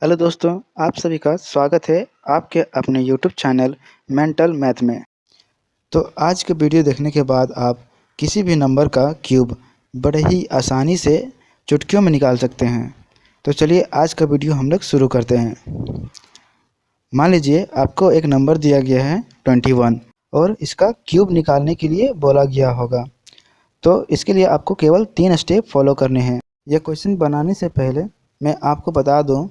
Hello दोस्तों, आप सभी का स्वागत है आपके अपने यूट्यूब चैनल मेंटल मैथ में। तो आज के वीडियो देखने के बाद आप किसी भी नंबर का क्यूब बड़े ही आसानी से चुटकियों में निकाल सकते हैं। तो चलिए आज का वीडियो हम लोग शुरू करते हैं। मान लीजिए आपको एक नंबर दिया गया है 21 और इसका क्यूब निकालने के लिए बोला गया होगा। तो इसके लिए आपको केवल 3 स्टेप फॉलो करने हैं। यह क्वेश्चन बनाने से पहले मैं आपको बता दूं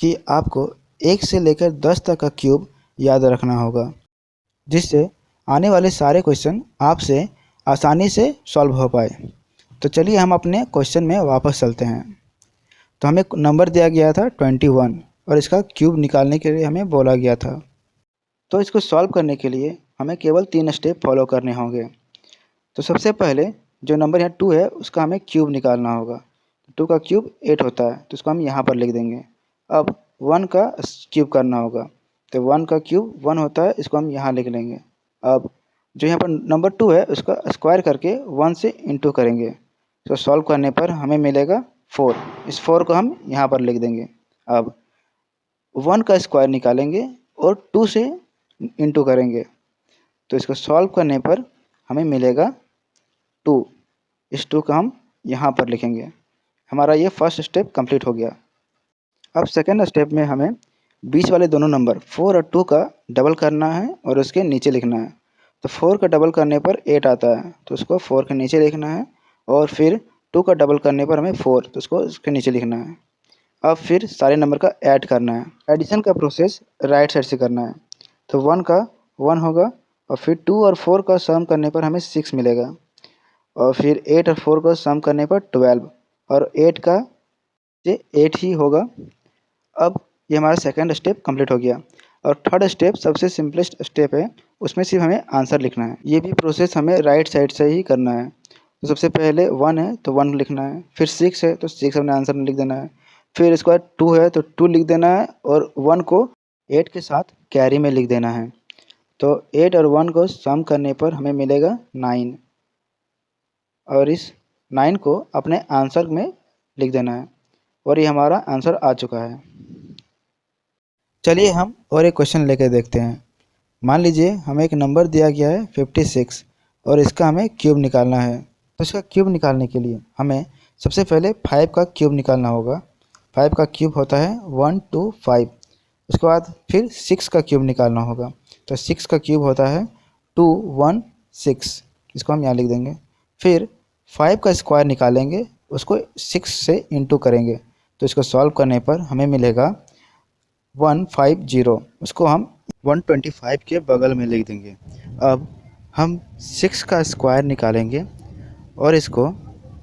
कि आपको 1 से लेकर 10 तक का क्यूब याद रखना होगा, जिससे आने वाले सारे क्वेश्चन आपसे आसानी से सॉल्व हो पाए। तो चलिए हम अपने क्वेश्चन में वापस चलते हैं। तो हमें नंबर दिया गया था 21 और इसका क्यूब निकालने के लिए हमें बोला गया था। तो इसको सॉल्व करने के लिए हमें केवल 3 स्टेप फॉलो करने होंगे। तो सबसे पहले जो नंबर यहाँ 2 है उसका हमें क्यूब निकालना होगा। 2 का क्यूब 8 होता है, तो इसको हम यहाँ पर लिख देंगे। अब 1 का क्यूब करना होगा, तो 1 का क्यूब 1 होता है, इसको हम यहाँ लिख लेंगे। अब जो यहाँ पर नंबर 2 है उसका स्क्वायर करके 1 से इंटू करेंगे, तो सॉल्व करने पर हमें मिलेगा 4। इस 4 को हम यहाँ पर लिख देंगे। अब 1 का स्क्वायर निकालेंगे और 2 से इंटू करेंगे, तो इसको सॉल्व करने पर हमें मिलेगा 2। इस 2 को हम यहाँ पर लिखेंगे। हमारा ये फर्स्ट स्टेप कंप्लीट हो गया। अब सेकेंड स्टेप में हमें बीच वाले दोनों नंबर 4 और 2 का डबल करना है और उसके नीचे लिखना है। तो 4 का डबल करने पर 8 आता है, तो उसको 4 के नीचे लिखना है। और फिर 2 का डबल करने पर हमें 4, तो उसको उसके नीचे लिखना है। अब फिर सारे नंबर का ऐड करना है। एडिशन का प्रोसेस राइट साइड से करना है। तो 1 का 1 होगा और फिर 2 और 4 का सम करने पर हमें 6 मिलेगा। और फिर 8 और 4 का सम करने पर 12 और 8 का ये 8 ही होगा। अब ये हमारा सेकंड स्टेप कंप्लीट हो गया। और थर्ड स्टेप सबसे सिंपलेस्ट स्टेप है, उसमें सिर्फ हमें आंसर लिखना है। ये भी प्रोसेस हमें राइट साइड से ही करना है। तो सबसे पहले 1 है तो 1 लिखना है, फिर 6 है तो 6 हमने आंसर में लिख देना है, फिर इसके बाद 2 है तो 2 लिख देना है और 1 को 8 के साथ कैरी में लिख देना है। तो 8 और 1 को सम करने पर हमें मिलेगा 9 और इस 9 को अपने आंसर में लिख देना है और ये हमारा आंसर आ चुका है। चलिए हम और एक क्वेश्चन लेकर देखते हैं। मान लीजिए हमें एक नंबर दिया गया है 56 और इसका हमें क्यूब निकालना है। तो इसका क्यूब निकालने के लिए हमें सबसे पहले 5 का क्यूब निकालना होगा। 5 का क्यूब होता है 1 2 5। उसके बाद फिर 6 का क्यूब निकालना होगा। तो 6 का क्यूब होता है 2 1 6। इसको हम यहाँ लिख देंगे। फिर 5 का स्क्वायर निकालेंगे, उसको 6 से इंटू करेंगे, तो इसको सॉल्व करने पर हमें मिलेगा 150। उसको हम 125 के बगल में लिख देंगे। अब हम 6 का स्क्वायर निकालेंगे और इसको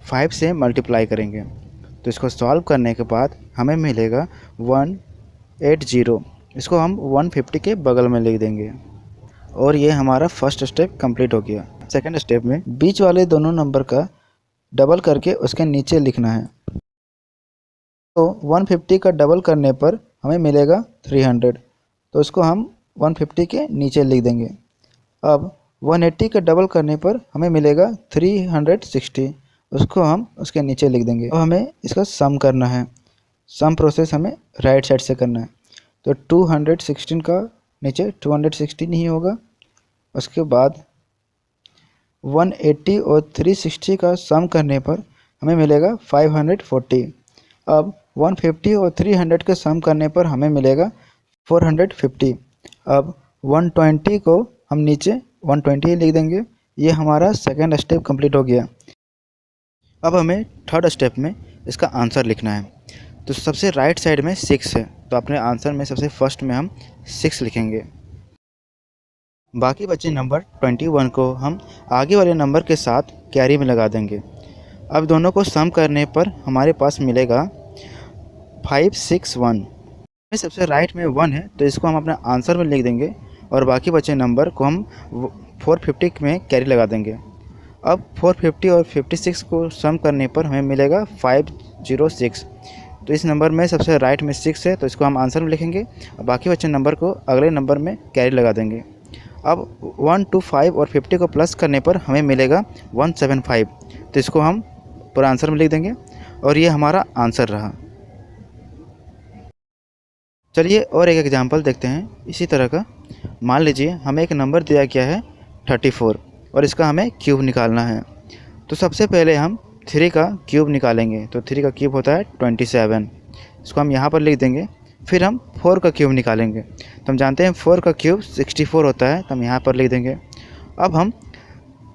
5 से मल्टीप्लाई करेंगे, तो इसको सॉल्व करने के बाद हमें मिलेगा 180। इसको हम 150 के बगल में लिख देंगे और ये हमारा फर्स्ट स्टेप कंप्लीट हो गया। सेकंड स्टेप में बीच वाले दोनों नंबर का डबल करके उसके नीचे लिखना है। तो 150 का डबल करने पर हमें मिलेगा 300, तो उसको हम 150 के नीचे लिख देंगे। अब 180 का डबल करने पर हमें मिलेगा 360, उसको हम उसके नीचे लिख देंगे। अब हमें इसका सम करना है। सम प्रोसेस हमें राइट साइड से करना है। तो 216 का नीचे 216 ही होगा। उसके बाद 180 और 360 का सम करने पर हमें मिलेगा 540। अब 150 और 300 के सम करने पर हमें मिलेगा 450। अब 120 को हम नीचे 120 ही लिख देंगे। ये हमारा सेकंड स्टेप कंप्लीट हो गया। अब हमें थर्ड स्टेप में इसका आंसर लिखना है। तो सबसे राइट साइड में 6 है, तो अपने आंसर में सबसे फर्स्ट में हम 6 लिखेंगे। बाकी बचे नंबर 21 को हम आगे वाले नंबर के साथ कैरी में लगा देंगे। अब दोनों को सम करने पर हमारे पास मिलेगा 561। सबसे राइट में 1 है, तो इसको हम अपने आंसर में लिख देंगे और बाकी बचे नंबर को हम 450 में कैरी लगा देंगे। अब 450 और 56 को सम करने पर हमें मिलेगा 506। तो इस नंबर में सबसे राइट में 6 है, तो इसको हम आंसर में लिखेंगे और बाकी बचे नंबर को अगले नंबर में कैरी लगा देंगे। अब 1 2 5 और 50 को प्लस करने पर हमें मिलेगा 175, तो इसको हम पूरा आंसर में लिख देंगे और ये हमारा आंसर रहा। चलिए और एक एग्जांपल देखते हैं इसी तरह का। मान लीजिए हमें एक नंबर दिया गया है 34 और इसका हमें क्यूब निकालना है। तो सबसे पहले हम 3 का क्यूब निकालेंगे। तो 3 का क्यूब होता है 27, इसको हम यहाँ पर लिख देंगे। फिर हम 4 का क्यूब निकालेंगे। तो हम जानते हैं 4 का क्यूब 64 होता है, तो हम यहाँ पर लिख देंगे। अब हम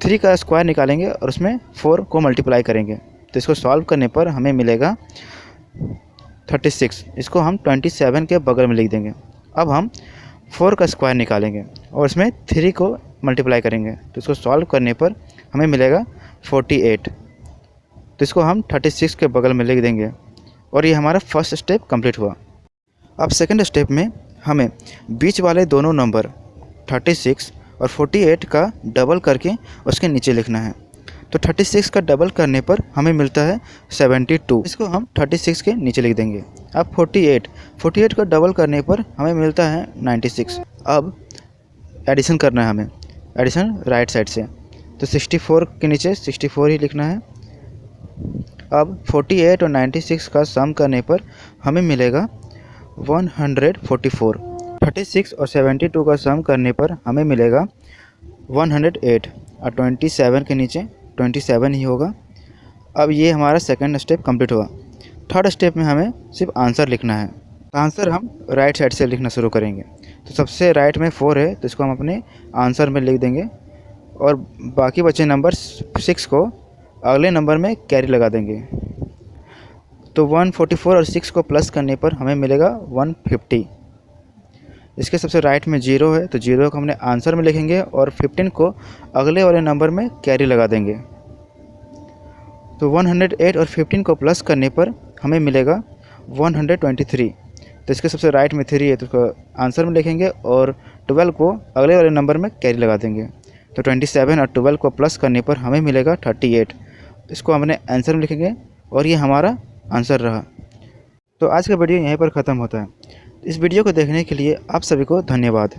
3 का स्क्वायर निकालेंगे और उसमें 4 को मल्टीप्लाई करेंगे। तो इसको सॉल्व करने पर हमें मिलेगा 36, इसको हम 27 के बगल में लिख देंगे। अब हम 4 का स्क्वायर निकालेंगे और इसमें 3 को मल्टीप्लाई करेंगे। तो इसको सॉल्व करने पर हमें मिलेगा 48, तो इसको हम 36 के बगल में लिख देंगे और ये हमारा फर्स्ट स्टेप कंप्लीट हुआ। अब सेकंड स्टेप में हमें बीच वाले दोनों नंबर 36 और 48 का डबल करके उसके नीचे लिखना है। तो 36 का डबल करने पर हमें मिलता है 72, इसको हम 36 के नीचे लिख देंगे। अब 48 का डबल करने पर हमें मिलता है 96। अब एडिशन करना है हमें, एडिशन राइट साइड से। तो 64 के नीचे 64 ही लिखना है। अब 48 और 96 का सम करने पर हमें मिलेगा 144। 36 और 72 का सम करने पर हमें मिलेगा 108 और 27 के नीचे 27 ही होगा। अब ये हमारा सेकंड स्टेप कंप्लीट हुआ। थर्ड स्टेप में हमें सिर्फ आंसर लिखना है। आंसर हम राइट साइड से लिखना शुरू करेंगे। तो सबसे राइट में 4 है, तो इसको हम अपने आंसर में लिख देंगे और बाकी बचे नंबर 6 को अगले नंबर में कैरी लगा देंगे। तो 144 और 6 को प्लस करने पर हमें मिलेगा 150। इसके सबसे राइट में 0 है, तो 0 को हमने आंसर में लिखेंगे और 15 को अगले वाले नंबर में कैरी लगा देंगे। तो 108 और 15 को प्लस करने पर हमें मिलेगा 123। तो इसके सबसे राइट में 3 है, तो उसको आंसर में लिखेंगे और 12 को अगले वाले नंबर में कैरी लगा देंगे। तो 27 और 12 को प्लस करने पर हमें मिलेगा 38, इसको हमने आंसर में लिखेंगे और ये हमारा आंसर रहा। तो आज का वीडियो यहीं पर ख़त्म होता है। इस वीडियो को देखने के लिए आप सभी को धन्यवाद।